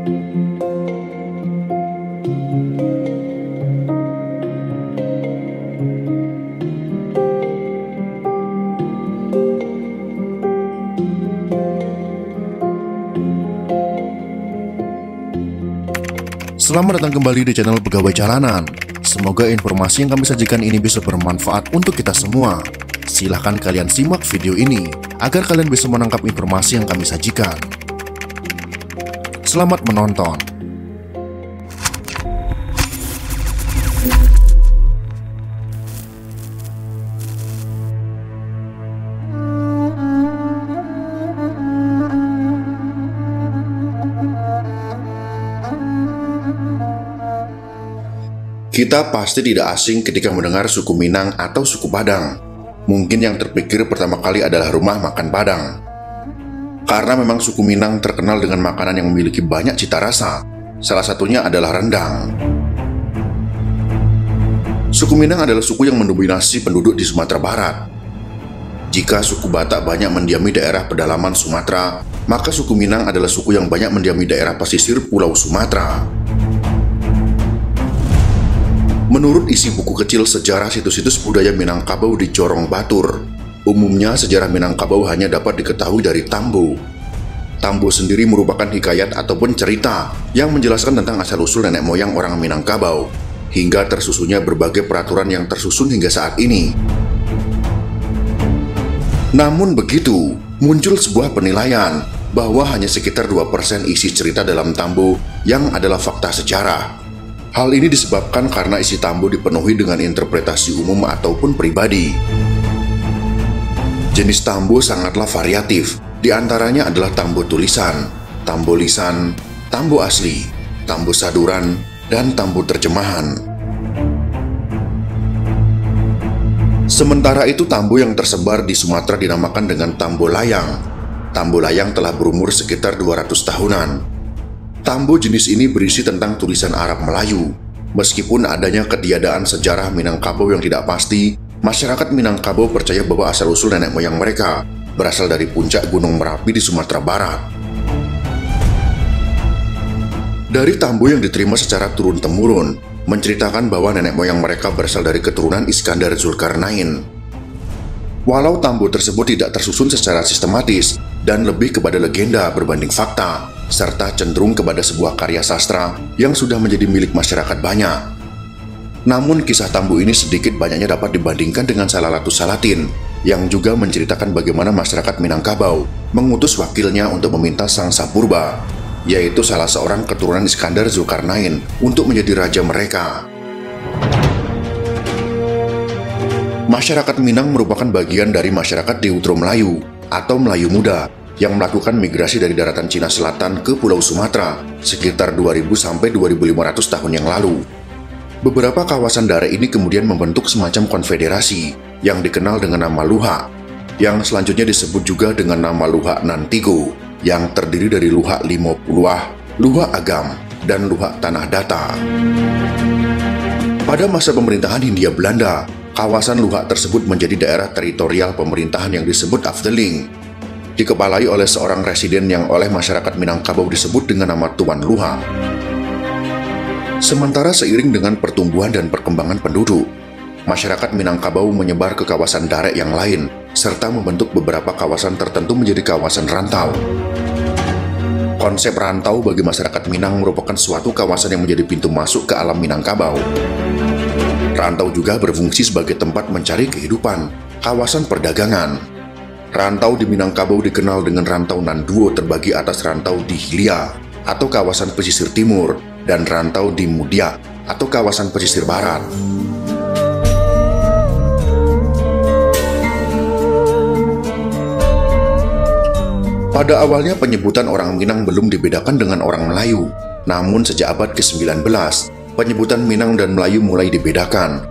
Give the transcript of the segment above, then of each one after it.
Selamat datang kembali di channel Pegawai Jalanan. Semoga informasi yang kami sajikan ini bisa bermanfaat untuk kita semua. Silahkan kalian simak video ini agar kalian bisa menangkap informasi yang kami sajikan. Selamat menonton. Kita pasti tidak asing ketika mendengar suku Minang atau suku Padang. Mungkin yang terpikir pertama kali adalah rumah makan Padang. Karena memang suku Minang terkenal dengan makanan yang memiliki banyak cita rasa. Salah satunya adalah rendang. Suku Minang adalah suku yang mendominasi penduduk di Sumatera Barat. Jika suku Batak banyak mendiami daerah pedalaman Sumatera, maka suku Minang adalah suku yang banyak mendiami daerah pesisir Pulau Sumatera. Menurut isi buku kecil sejarah situs-situs budaya Minangkabau di Jorong Batur, umumnya sejarah Minangkabau hanya dapat diketahui dari Tambo. Tambo sendiri merupakan hikayat ataupun cerita yang menjelaskan tentang asal-usul nenek moyang orang Minangkabau, hingga tersusunnya berbagai peraturan yang tersusun hingga saat ini. Namun begitu, muncul sebuah penilaian bahwa hanya sekitar 2% isi cerita dalam Tambo yang adalah fakta sejarah. Hal ini disebabkan karena isi Tambo dipenuhi dengan interpretasi umum ataupun pribadi. Jenis Tambo sangatlah variatif, di antaranya adalah Tambo tulisan, Tambo lisan, Tambo asli, Tambo saduran, dan Tambo terjemahan. Sementara itu Tambo yang tersebar di Sumatera dinamakan dengan Tambo layang. Tambo layang telah berumur sekitar 200 tahunan. Tambo jenis ini berisi tentang tulisan Arab Melayu. Meskipun adanya ketiadaan sejarah Minangkabau yang tidak pasti, masyarakat Minangkabau percaya bahwa asal-usul nenek moyang mereka berasal dari puncak Gunung Merapi di Sumatera Barat. Dari Tambo yang diterima secara turun-temurun, menceritakan bahwa nenek moyang mereka berasal dari keturunan Iskandar Zulkarnain. Walau Tambo tersebut tidak tersusun secara sistematis dan lebih kepada legenda berbanding fakta, serta cenderung kepada sebuah karya sastra yang sudah menjadi milik masyarakat banyak. Namun kisah Tambo ini sedikit banyaknya dapat dibandingkan dengan Salalatus Salatin, yang juga menceritakan bagaimana masyarakat Minangkabau mengutus wakilnya untuk meminta Sang Sapurba, yaitu salah seorang keturunan Iskandar Zulkarnain, untuk menjadi raja mereka. Masyarakat Minang merupakan bagian dari masyarakat Deutero Melayu atau Melayu Muda yang melakukan migrasi dari daratan Cina Selatan ke Pulau Sumatera sekitar 2000-2500 tahun yang lalu. Beberapa kawasan daerah ini kemudian membentuk semacam konfederasi yang dikenal dengan nama Luha, yang selanjutnya disebut juga dengan nama Luha Nantigo, yang terdiri dari Luha Limo Puluah, Luha Agam, dan Luha Tanah Data. Pada masa pemerintahan Hindia Belanda, kawasan Luha tersebut menjadi daerah teritorial pemerintahan yang disebut Afdeling, dikepalai oleh seorang residen yang oleh masyarakat Minangkabau disebut dengan nama Tuan Luha. Sementara seiring dengan pertumbuhan dan perkembangan penduduk, masyarakat Minangkabau menyebar ke kawasan daerah yang lain, serta membentuk beberapa kawasan tertentu menjadi kawasan rantau. Konsep rantau bagi masyarakat Minang merupakan suatu kawasan yang menjadi pintu masuk ke alam Minangkabau. Rantau juga berfungsi sebagai tempat mencari kehidupan, kawasan perdagangan. Rantau di Minangkabau dikenal dengan rantau Nanduo terbagi atas rantau di Hilia atau kawasan pesisir timur dan rantau di Mudia atau kawasan pesisir barat. Pada awalnya penyebutan orang Minang belum dibedakan dengan orang Melayu, namun sejak abad ke-19, penyebutan Minang dan Melayu mulai dibedakan,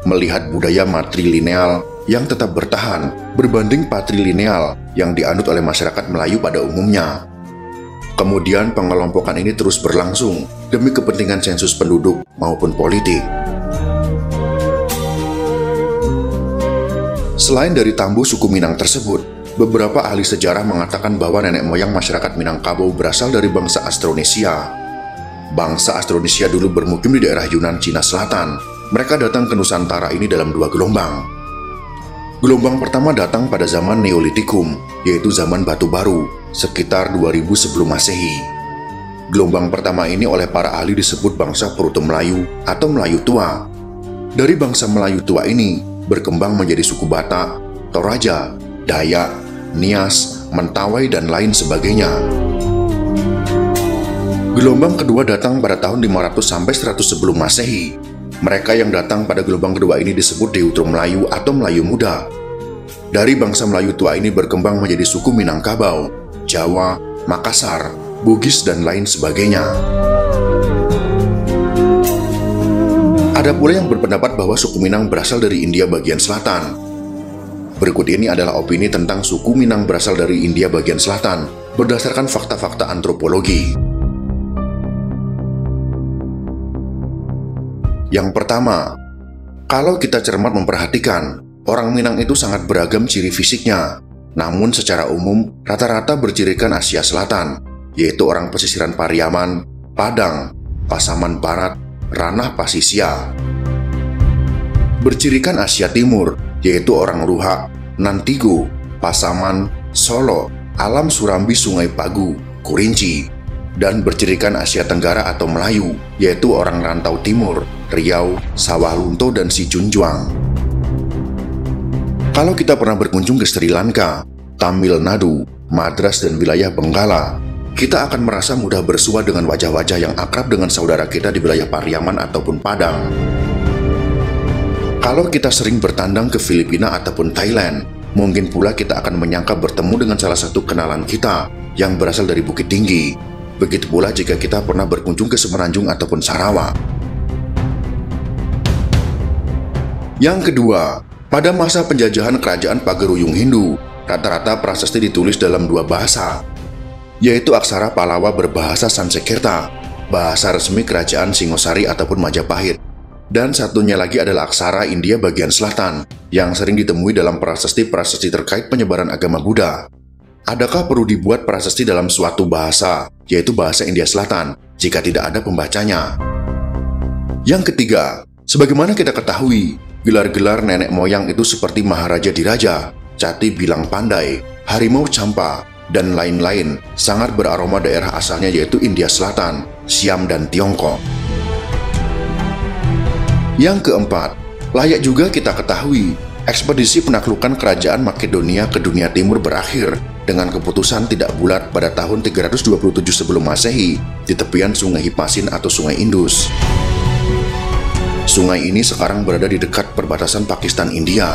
melihat budaya matrilineal yang tetap bertahan berbanding patrilineal yang dianut oleh masyarakat Melayu pada umumnya. Kemudian pengelompokan ini terus berlangsung demi kepentingan sensus penduduk maupun politik. Selain dari Tambo suku Minang tersebut, beberapa ahli sejarah mengatakan bahwa nenek moyang masyarakat Minangkabau berasal dari bangsa Austronesia Bangsa Austronesia dulu bermukim di daerah Yunan Cina Selatan. Mereka datang ke Nusantara ini dalam 2 gelombang. Gelombang pertama datang pada zaman Neolitikum, yaitu zaman batu baru, sekitar 2000 sebelum Masehi. Gelombang pertama ini oleh para ahli disebut bangsa Proto Melayu atau Melayu Tua. Dari bangsa Melayu Tua ini berkembang menjadi suku Batak, Toraja, Dayak, Nias, Mentawai, dan lain sebagainya. Gelombang kedua datang pada tahun 500 sampai 100 sebelum Masehi. Mereka yang datang pada gelombang kedua ini disebut Deutero Melayu atau Melayu Muda. Dari bangsa Melayu Tua ini berkembang menjadi suku Minangkabau, Jawa, Makassar, Bugis, dan lain sebagainya. Ada pula yang berpendapat bahwa suku Minang berasal dari India bagian selatan. Berikut ini adalah opini tentang suku Minang berasal dari India bagian selatan berdasarkan fakta-fakta antropologi. Yang pertama, kalau kita cermat memperhatikan, orang Minang itu sangat beragam ciri fisiknya. Namun secara umum, rata-rata bercirikan Asia Selatan, yaitu orang pesisiran Pariaman, Padang, Pasaman Barat, Ranah Pasisia. Bercirikan Asia Timur, yaitu orang Ruha, Nantigo, Pasaman, Solo, Alam Surambi, Sungai Pagu, Kurinci. Dan bercirikan Asia Tenggara atau Melayu, yaitu orang Rantau Timur, Riau, Sawah Lunto, dan Sijunjuang. Kalau kita pernah berkunjung ke Sri Lanka, Tamil Nadu, Madras, dan wilayah Benggala, kita akan merasa mudah bersua dengan wajah-wajah yang akrab dengan saudara kita di wilayah Pariaman ataupun Padang. Kalau kita sering bertandang ke Filipina ataupun Thailand, mungkin pula kita akan menyangka bertemu dengan salah satu kenalan kita yang berasal dari Bukit Tinggi. Begitu pula jika kita pernah berkunjung ke Semenanjung ataupun Sarawak. Yang kedua, pada masa penjajahan kerajaan Pagaruyung Hindu, rata-rata prasasti ditulis dalam 2 bahasa, yaitu aksara Palawa berbahasa Sanskerta, bahasa resmi kerajaan Singosari ataupun Majapahit, dan satunya lagi adalah aksara India bagian selatan, yang sering ditemui dalam prasasti-prasasti terkait penyebaran agama Buddha. Adakah perlu dibuat prasasti dalam suatu bahasa, yaitu bahasa India Selatan, jika tidak ada pembacanya? Yang ketiga, sebagaimana kita ketahui, gelar-gelar nenek moyang itu seperti Maharaja Diraja, Cati Bilang Pandai, Harimau Campa, dan lain-lain sangat beraroma daerah asalnya yaitu India Selatan, Siam, dan Tiongkok. Yang keempat, layak juga kita ketahui, ekspedisi penaklukan kerajaan Makedonia ke dunia timur berakhir dengan keputusan tidak bulat pada tahun 327 sebelum Masehi di tepian Sungai Hipasin atau Sungai Indus. Sungai ini sekarang berada di dekat perbatasan Pakistan-India.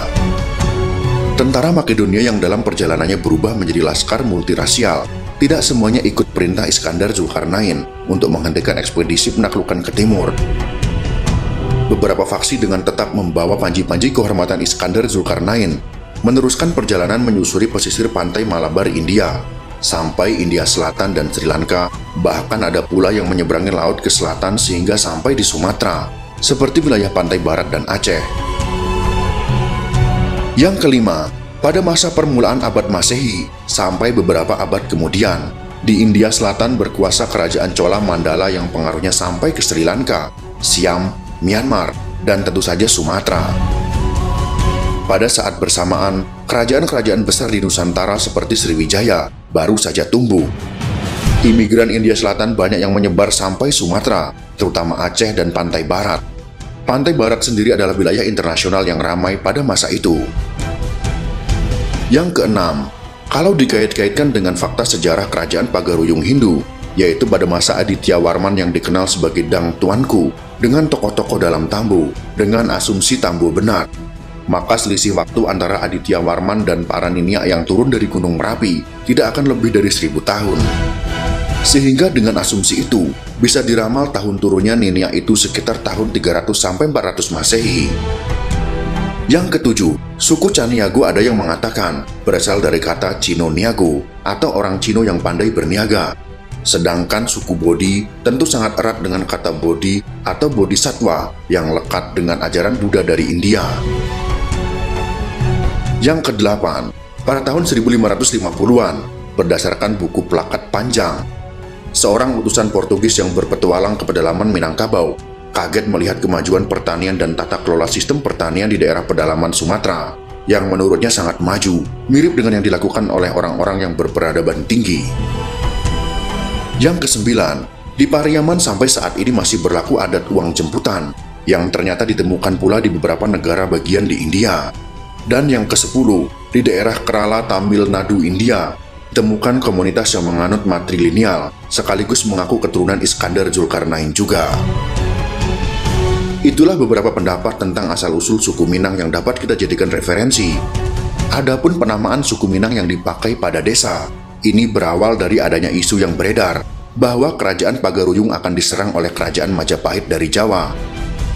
Tentara Makedonia yang dalam perjalanannya berubah menjadi laskar multirasial, tidak semuanya ikut perintah Iskandar Zulkarnain untuk menghentikan ekspedisi penaklukan ke timur. Beberapa faksi dengan tetap membawa panji-panji kehormatan Iskandar Zulkarnain meneruskan perjalanan menyusuri pesisir pantai Malabar India sampai India Selatan dan Sri Lanka, bahkan ada pula yang menyeberangi laut ke selatan sehingga sampai di Sumatera, seperti wilayah pantai barat dan Aceh. Yang kelima, pada masa permulaan abad Masehi sampai beberapa abad kemudian, di India Selatan berkuasa kerajaan Chola Mandala yang pengaruhnya sampai ke Sri Lanka, Siam, Myanmar, dan tentu saja Sumatera. Pada saat bersamaan, kerajaan-kerajaan besar di Nusantara seperti Sriwijaya baru saja tumbuh. Imigran India Selatan banyak yang menyebar sampai Sumatera, terutama Aceh dan Pantai Barat. Pantai Barat sendiri adalah wilayah internasional yang ramai pada masa itu. Yang keenam, kalau dikait-kaitkan dengan fakta sejarah kerajaan Pagaruyung Hindu, yaitu pada masa Aditya Warman yang dikenal sebagai Dang Tuanku, dengan tokoh-tokoh dalam Tambu, dengan asumsi Tambu benar, maka selisih waktu antara Aditya Warman dan para Niniak yang turun dari Gunung Merapi tidak akan lebih dari 1000 tahun. Sehingga dengan asumsi itu, bisa diramal tahun turunnya Niniak itu sekitar tahun 300 sampai 400 Masehi. Yang ketujuh, suku Caniago ada yang mengatakan berasal dari kata Cino Niago atau orang Cino yang pandai berniaga. Sedangkan suku Bodhi tentu sangat erat dengan kata Bodhi atau Bodhisatwa yang lekat dengan ajaran Buddha dari India. Yang kedelapan, pada tahun 1550-an, berdasarkan buku Plakat Panjang, seorang utusan Portugis yang berpetualang ke pedalaman Minangkabau, kaget melihat kemajuan pertanian dan tata kelola sistem pertanian di daerah pedalaman Sumatera, yang menurutnya sangat maju, mirip dengan yang dilakukan oleh orang-orang yang berperadaban tinggi. Yang kesembilan, di Pariaman sampai saat ini masih berlaku adat uang jemputan, yang ternyata ditemukan pula di beberapa negara bagian di India. Dan yang ke-10, di daerah Kerala, Tamil Nadu, India, ditemukan komunitas yang menganut matrilineal, sekaligus mengaku keturunan Iskandar Zulkarnain juga. Itulah beberapa pendapat tentang asal-usul suku Minang yang dapat kita jadikan referensi. Adapun penamaan suku Minang yang dipakai pada desa, ini berawal dari adanya isu yang beredar bahwa kerajaan Pagaruyung akan diserang oleh kerajaan Majapahit dari Jawa.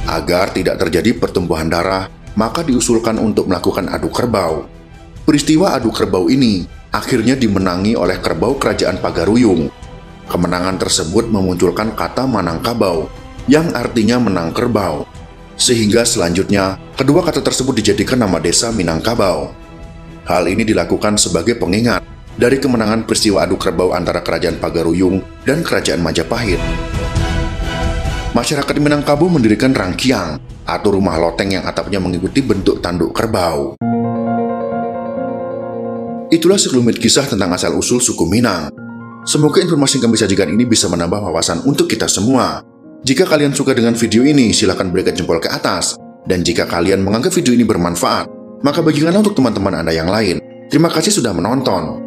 Agar tidak terjadi pertumbuhan darah, maka diusulkan untuk melakukan adu kerbau. Peristiwa adu kerbau ini akhirnya dimenangi oleh kerbau kerajaan Pagaruyung. Kemenangan tersebut memunculkan kata Manangkabau, yang artinya menang kerbau. Sehingga selanjutnya, kedua kata tersebut dijadikan nama desa Minangkabau. Hal ini dilakukan sebagai pengingat dari kemenangan peristiwa adu kerbau antara kerajaan Pagaruyung dan kerajaan Majapahit. Masyarakat Minangkabau mendirikan rangkiang atau rumah loteng yang atapnya mengikuti bentuk tanduk kerbau. Itulah sekelumit kisah tentang asal-usul suku Minang. Semoga informasi yang kami sajikan ini bisa menambah wawasan untuk kita semua. Jika kalian suka dengan video ini, silahkan berikan jempol ke atas. Dan jika kalian menganggap video ini bermanfaat, maka bagikanlah untuk teman-teman Anda yang lain. Terima kasih sudah menonton.